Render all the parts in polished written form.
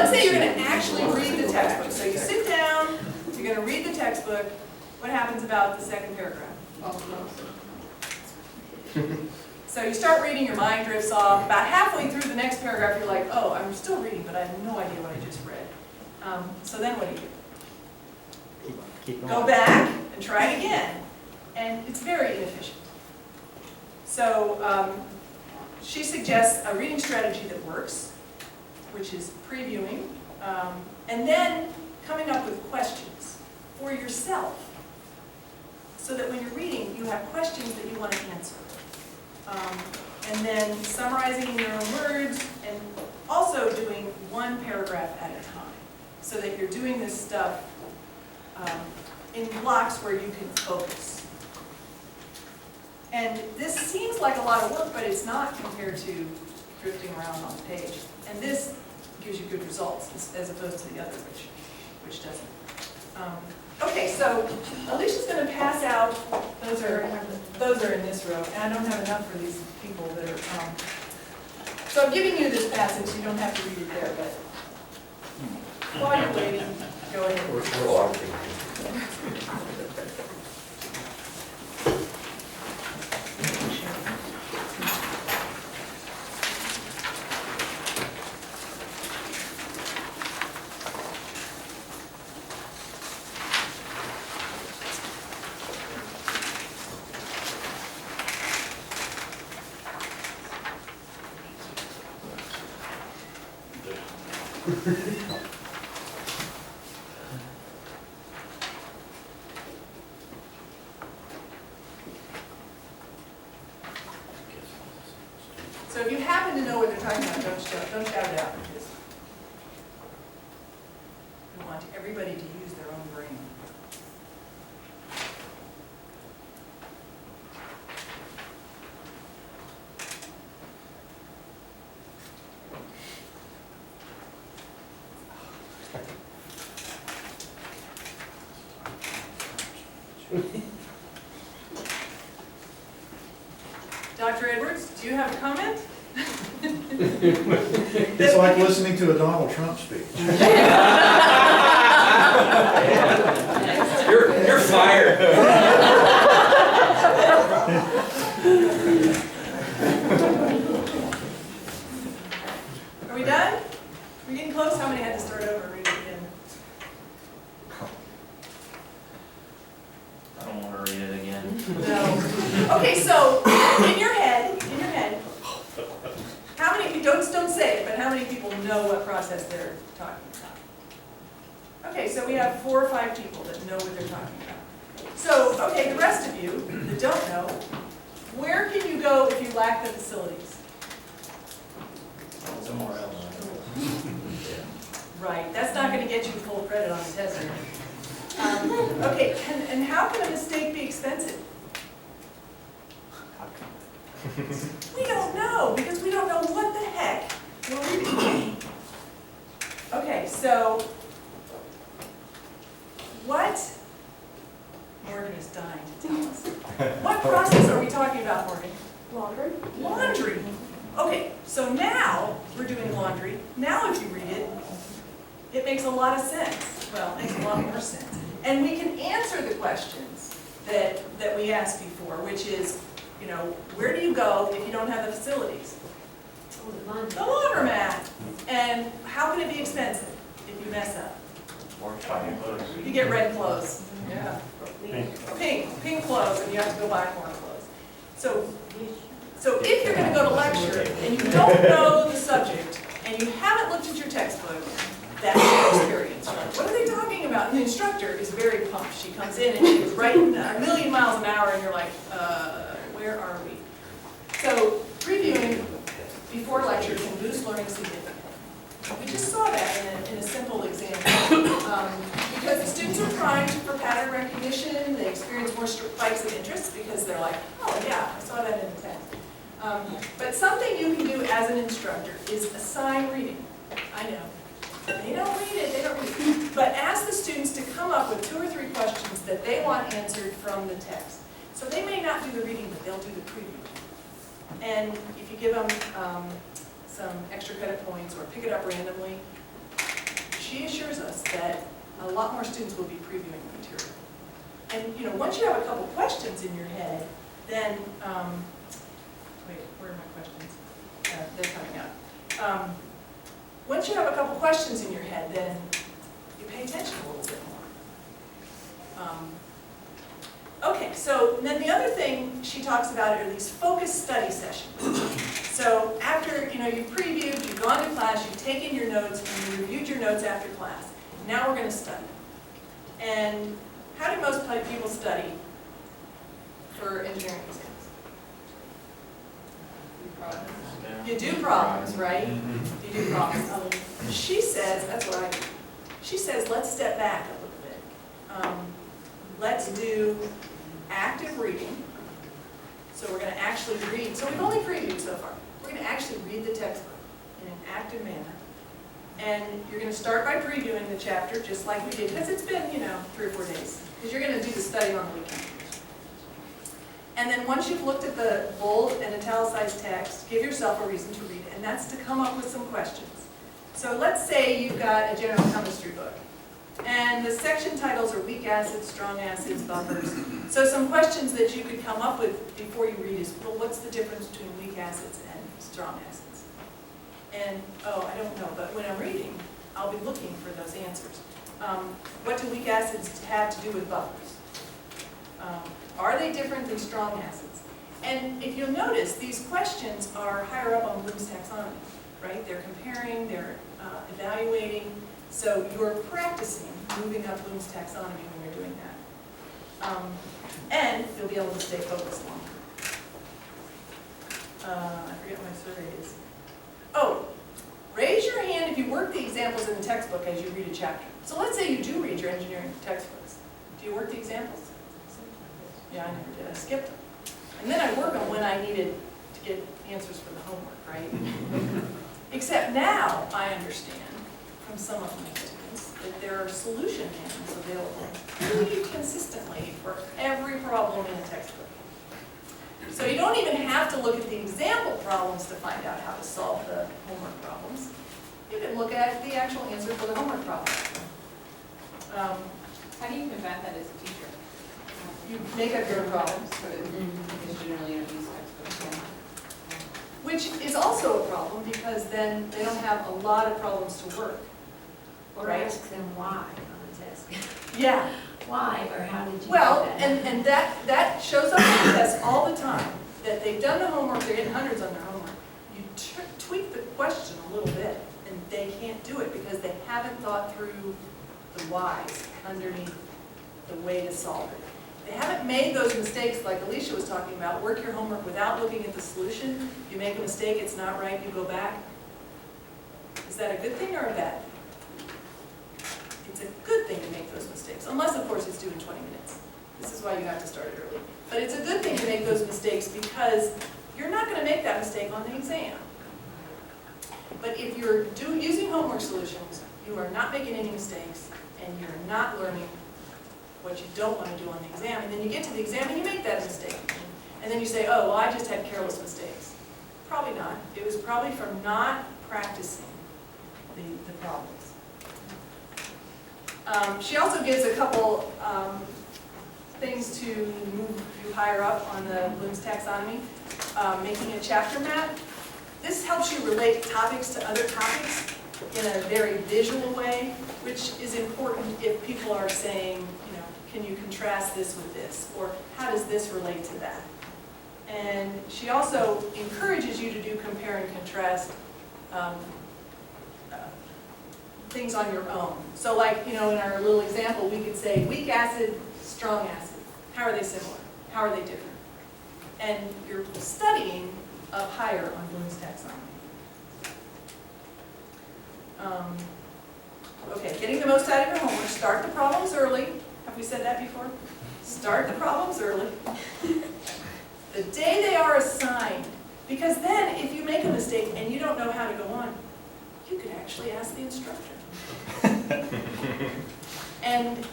let's say you're going to actually read the textbook. So you sit down, you're going to read the textbook. What happens about the second paragraph? So you start reading, your mind drifts off. About halfway through the next paragraph, you're like, oh, I'm still reading, but I have no idea what I just read. So then what do? Keep going. Go back and try it again. And it's very inefficient. So she suggests a reading strategy that works, which is previewing, and then coming up with questions for yourself, so that when you're reading, you have questions that you want to answer. And then summarizing in your own words, and also doing one paragraph at a time, so that you're doing this stuff in blocks where you can focus. And this seems like a lot of work, but it's not compared to drifting around on the page. And this gives you good results, as opposed to the other, which doesn't. Okay, so Alicia's going to pass out. Those are in this row, and I don't have enough for these people that are. So I'm giving you this passage. You don't have to read it there, but while you're waiting, go ahead. We're walking. So if you happen to know what they're talking about, don't shout it out. Because we want everybody to use their own brain. Dr. Edwards, do you have a comment? It's like listening to a Donald Trump speech. You're fired. Are we done? We're getting close. How many had to start over and read it again? I don't want to read it again. No. Okay, so in your head, how many people, don't say it, but how many people know what process they're talking about? Okay, so we have 4 or 5 people that know what they're talking about. So, okay, the rest of you that don't know, where can you go if you lack the facilities? Somewhere else. Right, that's not going to get you full credit on the test. Okay, and how can a mistake be expensive? We don't know, because we don't know what the heck we're reading. Okay, so what? Morgan is dying to tell us. What process are we talking about, Morgan? Laundry. Laundry. Okay, so now we're doing laundry. Now if you read it, it makes a lot of sense. Well, it makes a lot more sense. And we can answer the questions that we asked before, which is, you know, where do you go if you don't have the facilities? The laundromat. And how can it be expensive if you mess up? You get red clothes. Yeah. Pink clothes, and you have to go buy more clothes. So if you're going to go to lecture and you don't know the subject and you haven't looked at your textbook, that's your experience. What are they talking about? And the instructor is very pumped. She comes in and she's writing a million miles an hour, and you're like, where are we? So previewing before lecture can boost learning significantly. We just saw that in a simple example. Because the students are primed for pattern recognition, they experience more spikes of interest because they're like, oh yeah, I saw that in the text. But something you can do as an instructor is assign reading. I know. They don't read it, But ask the students to come up with 2 or 3 questions that they want answered from the text. So they may not do the reading, but they'll do the preview. And if you give them some extra credit points or pick it up randomly, she assures us that a lot more students will be previewing the material. And once you have a couple questions in your head, then, wait, where are my questions? They're coming up. Once you have a couple questions in your head, then you pay attention a little bit more. Okay, so then the other thing she talks about are these focused study sessions. So after you've previewed, you've gone to class, you've taken your notes, and you reviewed your notes after class. Now we're going to study. And how do most people study for engineering exams? You do problems, right? You do problems. She says, that's what I do. She says, let's step back a little bit. Let's do active reading. So we're going to actually read. So we've only previewed so far. We're going to actually read the textbook in an active manner. And you're going to start by previewing the chapter, just like we did, because it's been, 3 or 4 days. Because you're going to do the study on the weekend. And then once you've looked at the bold and italicized text, give yourself a reason to read it. And that's to come up with some questions. So let's say you've got a general chemistry book. And the section titles are weak acids, strong acids, buffers. So some questions that you could come up with before you read is, well, what's the difference between weak acids and strong acids? And, I don't know, but when I'm reading, I'll be looking for those answers. What do weak acids have to do with buffers? Are they different than strong acids? And if you'll notice, these questions are higher up on Bloom's taxonomy, right? They're comparing, they're evaluating. So you're practicing moving up Bloom's taxonomy when you're doing that. And you'll be able to stay focused longer. I forget what my survey is. Oh, raise your hand if you work the examples in the textbook as you read a chapter. So let's say you do read your engineering textbooks. Do you work the examples? Yeah, I never did. I skipped them. And then I work on when I needed to get answers for the homework, right? Except now I understand from some of my students that there are solution manuals available pretty consistently for every problem in a textbook. So you don't even have to look at the example problems to find out how to solve the homework problems. You can look at the actual answer for the homework problem. How do you combat that as a teacher? You make up your own problems, Because generally you don't use textbooks. which is also a problem because then they don't have a lot of problems to work. Or Right. ask them why on the test. Yeah. Why, or how did you do Well, that? and that shows up on the test all the time, that they've done the homework, they're getting hundreds on their homework. You tweak the question a little bit, and they can't do it because they haven't thought through the whys underneath the way to solve it. They haven't made those mistakes like Alicia was talking about, work your homework without looking at the solution. You make a mistake, it's not right, you go back. Is that a good thing or a bad thing? It's a good thing to make those mistakes, unless of course it's due in 20 minutes. This is why you have to start it early. But it's a good thing to make those mistakes because you're not going to make that mistake on the exam. But if you're using homework solutions, you are not making any mistakes and you're not learning what you don't want to do on the exam. And then you get to the exam and you make that mistake. And then you say, oh, well, I just had careless mistakes. Probably not. It was probably from not practicing the problems. She also gives a couple things to move you higher up on the Bloom's taxonomy. Making a chapter map. This helps you relate topics to other topics in a very visual way, which is important if people are saying, can you contrast this with this? Or how does this relate to that? And she also encourages you to do compare and contrast things on your own. So like, in our little example, we could say weak acid, strong acid. How are they similar? How are they different? And you're studying up higher on Bloom's taxonomy. Okay, getting the most out of your homework. Start the problems early. Have we said that before? Start the problems early. The day they are assigned. Because then, if you make a mistake and you don't know how to go on, you could actually ask the instructor. And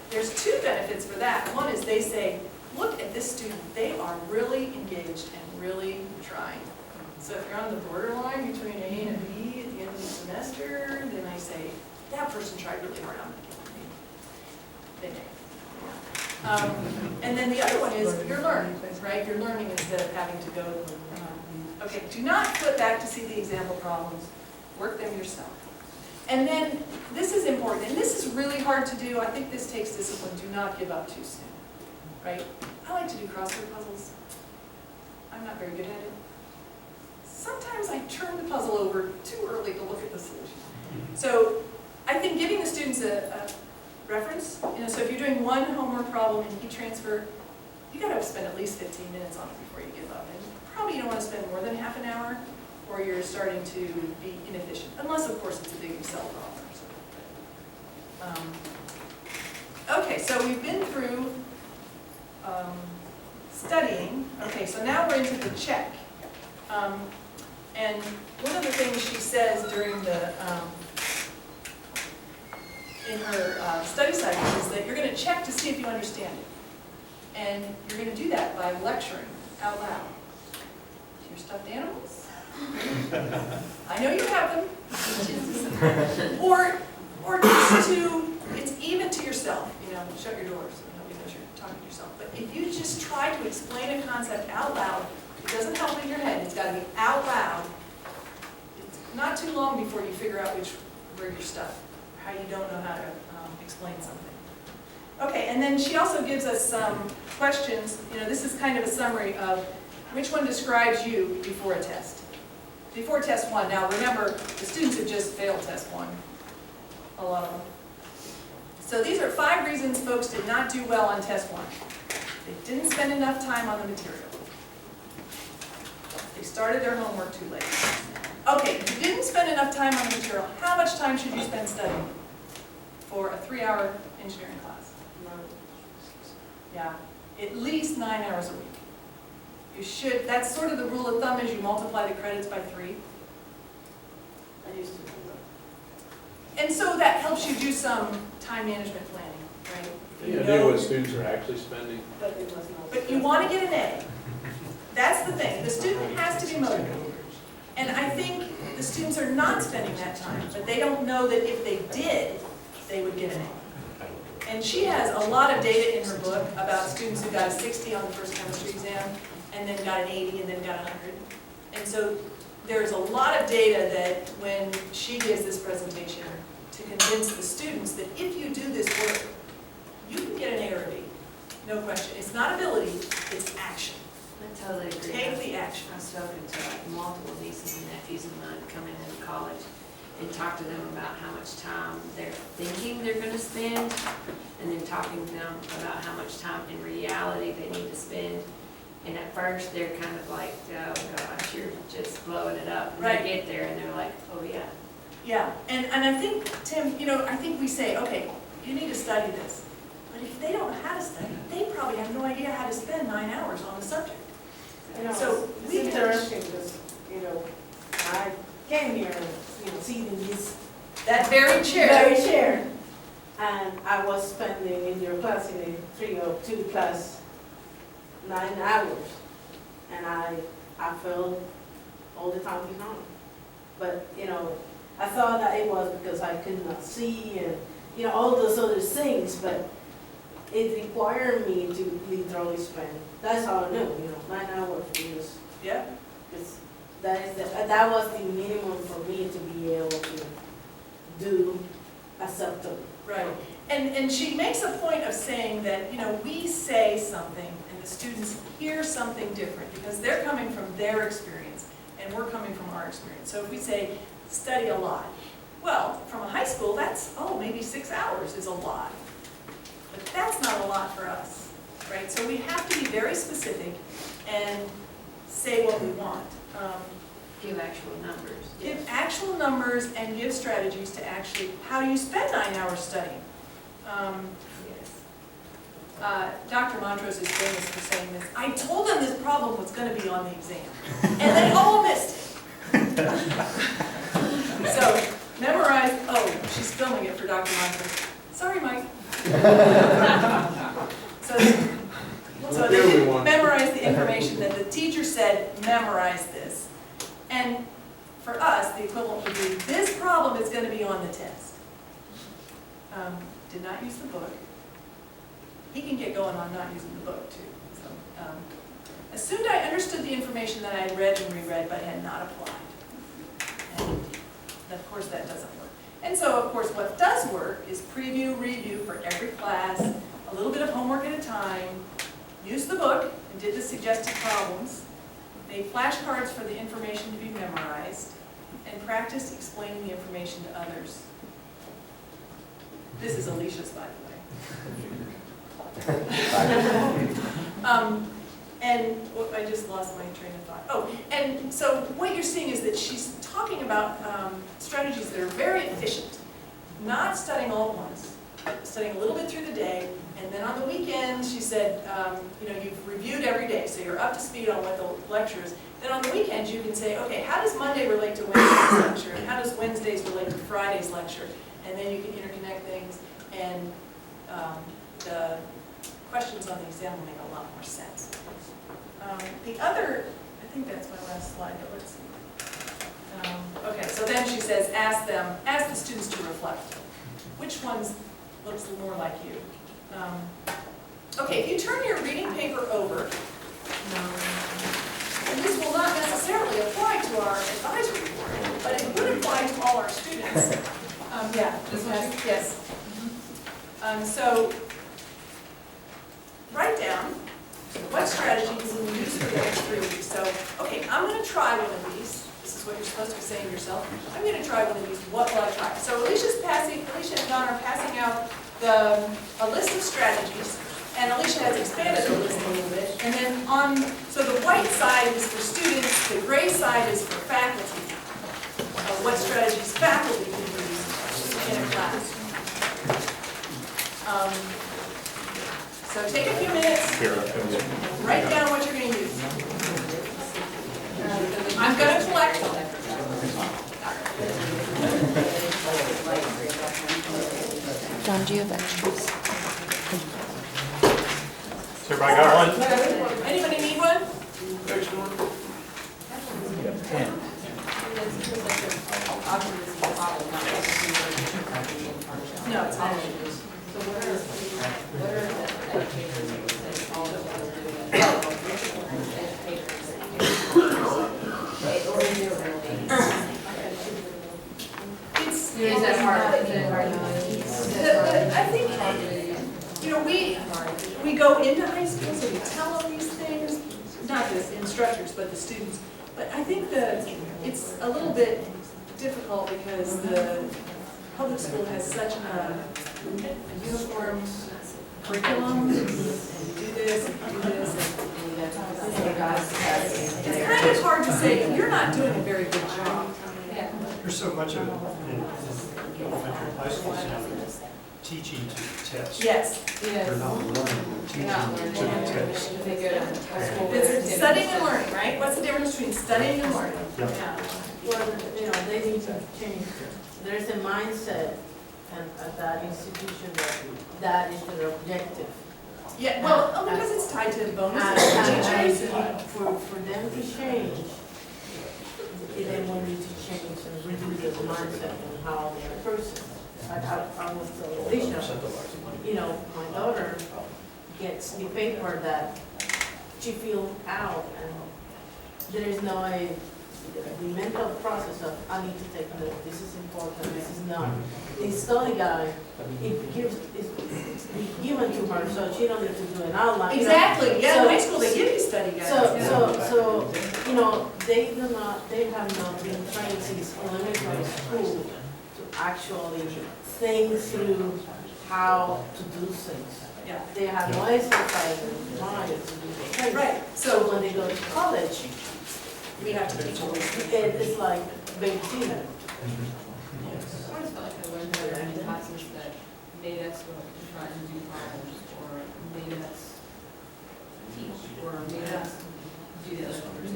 there's two benefits for that. One is they say, look at this student. They are really engaged and really trying. So if you're on the borderline between A and a B at the end of the semester, then I say, that person tried really hard on it. They may. And then the other one is you're learning, right? You're learning instead of having to go. Okay, do not flip back to see the example problems. Work them yourself. And then, this is important, and this is really hard to do. I think this takes discipline. Do not give up too soon, right? I like to do crossword puzzles. I'm not very good at it. Sometimes I turn the puzzle over too early to look at the solution. So, I think giving the students a reference, so if you're doing one homework problem in heat transfer, you gotta spend at least 15 minutes on it before you give up. And probably you don't want to spend more than half an hour, or you're starting to be inefficient, unless of course it's a big Excel problem or something. Okay, so we've been through studying. Okay, so now we're into the check. And one of the things she says during the, in her study cycle is that you're going to check to see if you understand it. And you're going to do that by lecturing out loud to your stuffed animals. I know you have them. Or just to, it's even to yourself, shut your doors so nobody knows you're talking to yourself. But if you just try to explain a concept out loud, it doesn't help in your head, it's got to be out loud. It's not too long before you figure out where you're stuck, how you don't know how to explain something. Okay, and then she also gives us some questions. This is kind of a summary of which one describes you before a test. Before test one. Now remember, the students have just failed test one, a lot of them. So these are 5 reasons folks did not do well on test one. They didn't spend enough time on the material. They started their homework too late. Okay, if you didn't spend enough time on the material, how much time should you spend studying for a 3-hour engineering class? Yeah, at least 9 hours a week. You should, that's sort of the rule of thumb, is you multiply the credits by 3. I used to do that. And so that helps you do some time management planning, right? You know what students are actually spending. But it was not. But you want to get an A. That's the thing. The student has to be motivated. And I think the students are not spending that time, but they don't know that if they did, they would get an A. And she has a lot of data in her book about students who got a 60 on the first chemistry exam, and then got an 80, and then got 100. And so there's a lot of data that when she gives this presentation to convince the students that if you do this work, you can get an A or a B. No question. It's not ability, it's action. I totally agree. Take the action. I've spoken to multiple nieces and nephews of mine coming into college and talked to them about how much time they're thinking they're going to spend, and then talking to them about how much time in reality they need to spend. And at first they're kind of like, oh gosh, you're just blowing it up. And Right. they get there and they're like, oh yeah. Yeah, and I think, Tim, I think we say, okay, you need to study this. But if they don't know how to study, they probably have no idea how to spend 9 hours on the subject. So It's we interesting because, I came here, sitting in this that very chair. very chair, and I was spending in your class in a 302 class 9 hours, and I felt all the time behind. But, I thought that it was because I could not see and, all those other things, but it required me to literally spend. That's how I knew, 9 hours was, Yeah, because that was the minimum for me to be able to do acceptable. right. And she makes a point of saying that, we say something and the students hear something different because they're coming from their experience and we're coming from our experience. So if we say, study a lot, well, from a high school, that's, maybe 6 hours is a lot. But that's not a lot for us, right? So we have to be very specific and say what we want. Give actual numbers. Give actual numbers and give strategies to actually, how do you spend 9 hours studying? Yes. Dr. Montrose is famous for saying this. I told them this problem was going to be on the exam, and they all missed it. So, memorize, she's filming it for Dr. Montrose. Sorry, Mike. So they didn't memorize the information that the teacher said, memorize this. And for us, the equivalent would be, this problem is going to be on the test. did not use the book. He can get going on not using the book too. So, assumed I understood the information that I had read and reread but had not applied. And of course that doesn't work. And so of course what does work is preview, review for every class, a little bit of homework at a time, use the book and did the suggested problems, made flashcards for the information to be memorized, and practiced explaining the information to others. This is Alicia's, by the way. And I just lost my train of thought. Oh, and so what you're seeing is that she's talking about strategies that are very efficient. Not studying all at once, but studying a little bit through the day, and then on the weekends, she said, you know, you've reviewed every day, so you're up to speed on what the lecture is. Then on the weekends, you can say, okay, how does Monday relate to Wednesday's lecture, and how does Wednesday's relate to Friday's lecture? And then you can interconnect things, and the questions on the exam will make a lot more sense. The other, I think that's my last slide, but let's see. Okay, so then she says, ask the students to reflect. Which ones looks more like you? Okay, if you turn your reading paper over, and this will not necessarily apply to our advisory board, but it would apply to all our students. Yeah, this one, yes. So, write down what strategies you will use for the next 3 weeks. So, okay, I'm going to try one of these. This is what you're supposed to be saying yourself. I'm going to try one of these. What will I try? So Alicia and Don are passing out a list of strategies, and Alicia has expanded the list a little bit. And then so the white side is for students, the gray side is for faculty. What strategies faculty can use in a class. So take a few minutes, write down what you're going to use. I'm going to collect them. John, do you have extras? So everybody got one? Anybody need one? No, it's all. So what are the educators that say all of us do or is it really? Is that hard? Is it hard? I think, you know, we go into high school, so we tell them these things, not the instructors, but the students. But I think that it's a little bit difficult because the public school has such a uniform curriculum, and you do this, and you do this, and it's kind of hard to say, you're not doing a very good job. There's so much of it in elementary high schools now, teaching to test. Yes. They're not learning, teaching to test. It's studying and learning, right? What's the difference between studying and learning? Yeah. Well, you know, they need to change. There's a mindset at that institution that is their objective. Yeah, well, because it's tied to bonuses And for teachers. for them to change, they will need to change and redo the mindset and how they're a person. I was Alicia, you know, my daughter gets the paper that she filled out, and there is no the mental process of I need to take note, this is important, this is not. The study guide, it's given to her, so she don't need to do an outline. Exactly, yeah, in So- high school they give you study guides. So, you know, they have not been trained since elementary school to actually think through how to do things. Yeah, They have no exercise in mind to do the things. right, So so when they go to college, we have to teach them. it's like babysitting. I just felt like I learned better in classes that made us go to try and do problems, or made us teach, or made us do the other things.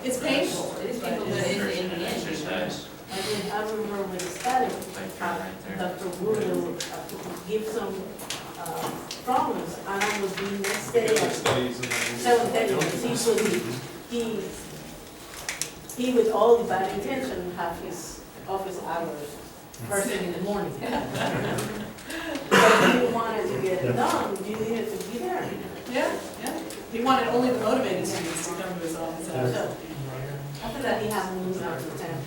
It's painful. It is painful, but in the end. Exercise. I remember with the study, Dr. Wu would give some problems, and I would be next day at Studies and then. 7:30. He with all the bad intention have his office hours first thing in the morning. But if you wanted to get it done, you needed to be there. Yeah, yeah. He wanted only the motivated students to come to his office. So, after that, he hasn't moved out to town.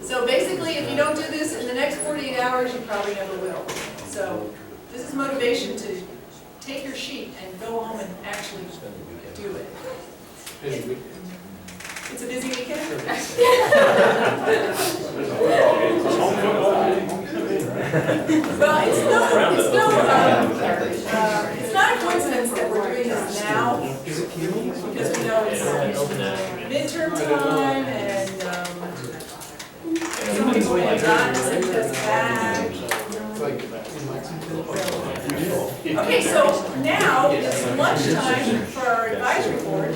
So basically, if you don't do this in the next 48 hours, you probably never will. So this is motivation to take your sheet and go home and actually do it. It's a busy weekend? Well, it's not a coincidence that we're doing this now, because we know it's midterm time and some people have gotten sent us back. Okay, so now it's lunchtime for our advisory board.